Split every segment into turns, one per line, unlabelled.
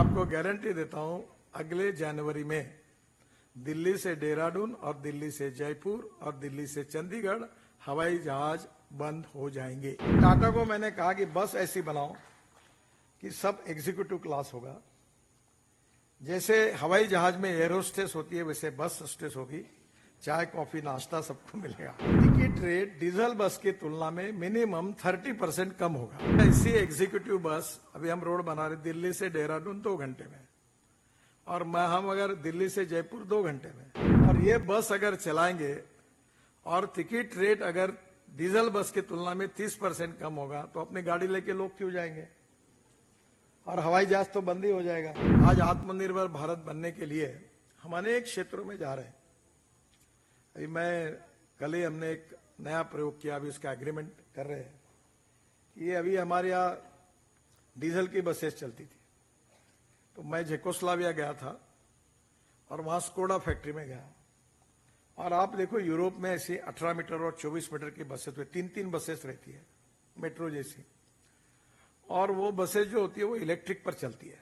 आपको गारंटी देता हूं, अगले जनवरी में दिल्ली से देहरादून और दिल्ली से जयपुर और दिल्ली से चंडीगढ़ हवाई जहाज बंद हो जाएंगे। टाटा को मैंने कहा कि बस ऐसी बनाओ कि सब एग्जीक्यूटिव क्लास होगा। जैसे हवाई जहाज में एयर होस्टेस होती है, वैसे बस होस्टेस होगी। चाय कॉफी नाश्ता सबको मिलेगा। टिकट रेट डीजल बस की तुलना में मिनिमम 30% कम होगा। इसी एग्जीक्यूटिव बस अभी हम रोड बना रहे दिल्ली से देहरादून 2 घंटे में, और हम अगर दिल्ली से जयपुर 2 घंटे में, और ये बस अगर चलाएंगे और टिकट रेट अगर डीजल बस की तुलना में 30% कम होगा, तो अपनी गाड़ी लेके लोग क्यों जाएंगे? और हवाई जहाज तो बंद ही हो जाएगा। आज आत्मनिर्भर भारत बनने के लिए हम अनेक क्षेत्रों में जा रहे हैं। अभी कल ही हमने एक नया प्रयोग किया, अभी उसका एग्रीमेंट कर रहे हैं कि ये अभी हमारे यहाँ डीजल की बसेस चलती थी, तो मैं चेकोस्लोवाकिया गया था और वहां स्कोडा फैक्ट्री में गया, और आप देखो यूरोप में ऐसी 18 मीटर और 24 मीटर की बसेस हुई, 3-3 बसेस रहती है मेट्रो जैसी, और वो बसेस जो होती है वो इलेक्ट्रिक पर चलती है,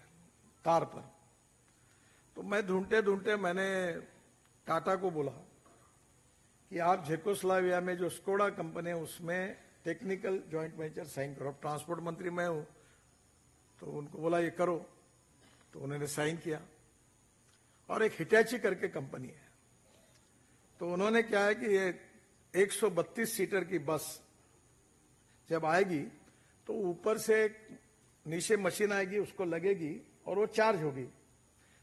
तार पर। तो मैं ढूंढते ढूंढते मैंने टाटा को बोला कि आप चेकोस्लोवाकिया में जो स्कोडा कंपनी है उसमें टेक्निकल जॉइंट वेंचर साइन करो। ट्रांसपोर्ट मंत्री मैं हूं, तो उनको बोला ये करो, तो उन्होंने साइन किया। और एक हिटैची करके कंपनी है, तो उन्होंने क्या है कि ये 132 सीटर की बस जब आएगी तो ऊपर से नीचे मशीन आएगी, उसको लगेगी और वो चार्ज होगी,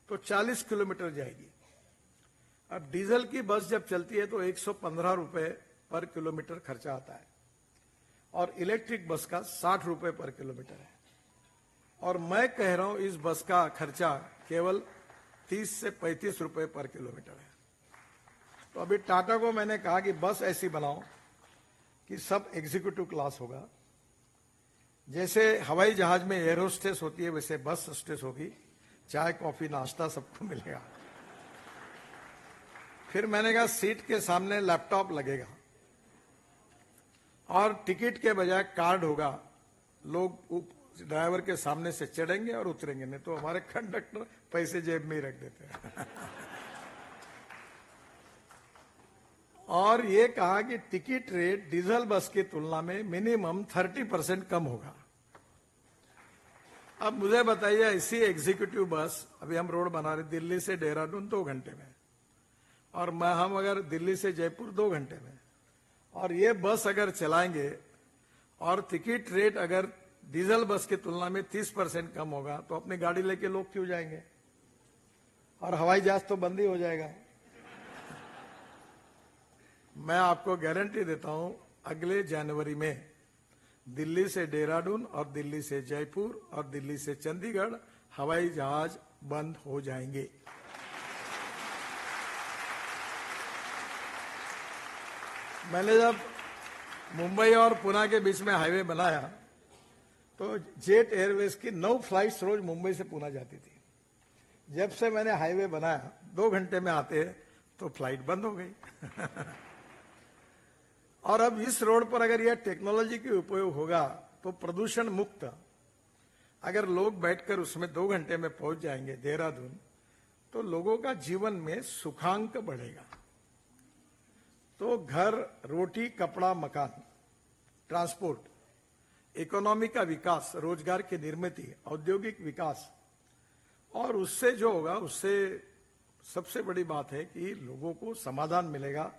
तो 40 किलोमीटर जाएगी। अब डीजल की बस जब चलती है तो 115 रुपए पर किलोमीटर खर्चा आता है, और इलेक्ट्रिक बस का 60 रुपए पर किलोमीटर है। और मैं कह रहा हूं इस बस का खर्चा केवल 30 से 35 रुपए पर किलोमीटर है। तो अभी टाटा को मैंने कहा कि बस ऐसी बनाओ कि सब एग्जीक्यूटिव क्लास होगा। जैसे हवाई जहाज में एयर होस्टेस होती है, वैसे बस होस्टेस होगी। चाय कॉफी नाश्ता सबको मिलेगा। फिर मैंने कहा सीट के सामने लैपटॉप लगेगा, और टिकट के बजाय कार्ड होगा। लोग ड्राइवर के सामने से चढ़ेंगे और उतरेंगे, नहीं तो हमारे कंडक्टर पैसे जेब में ही रख देते हैं। और ये कहा कि टिकट रेट डीजल बस की तुलना में मिनिमम 30% कम होगा। अब मुझे बताइए, इसी एग्जीक्यूटिव बस अभी हम रोड बना रहे दिल्ली से देहरादून 2 घंटे में, और हम अगर दिल्ली से जयपुर 2 घंटे में, और ये बस अगर चलाएंगे और टिकट रेट अगर डीजल बस की तुलना में 30% कम होगा, तो अपनी गाड़ी लेके लोग क्यों जाएंगे? और हवाई जहाज तो बंद ही हो जाएगा। मैं आपको गारंटी देता हूं, अगले जनवरी में दिल्ली से देहरादून और दिल्ली से जयपुर और दिल्ली से चंडीगढ़ हवाई जहाज बंद हो जाएंगे। मैंने जब मुंबई और पुणे के बीच में हाईवे बनाया, तो जेट एयरवेज की 9 फ्लाइट्स रोज मुंबई से पुणे जाती थी। जब से मैंने हाईवे बनाया, 2 घंटे में आते, तो फ्लाइट बंद हो गई। और अब इस रोड पर अगर यह टेक्नोलॉजी का उपयोग होगा तो प्रदूषण मुक्त, अगर लोग बैठकर उसमें 2 घंटे में पहुंच जाएंगे देहरादून, तो लोगों का जीवन में सुखांक बढ़ेगा। तो घर, रोटी, कपड़ा, मकान, ट्रांसपोर्ट, इकोनॉमी का विकास, रोजगार की निर्मित, औद्योगिक विकास, और उससे जो होगा, उससे सबसे बड़ी बात है कि लोगों को समाधान मिलेगा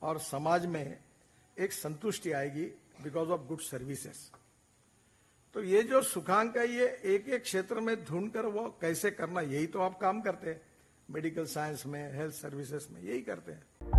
और समाज में एक संतुष्टि आएगी बिकॉज ऑफ गुड सर्विसेज। तो ये जो सुखांक है, ये एक एक क्षेत्र में ढूंढकर वो कैसे करना, यही तो आप काम करते हैं। मेडिकल साइंस में, हेल्थ सर्विसेज में यही करते हैं।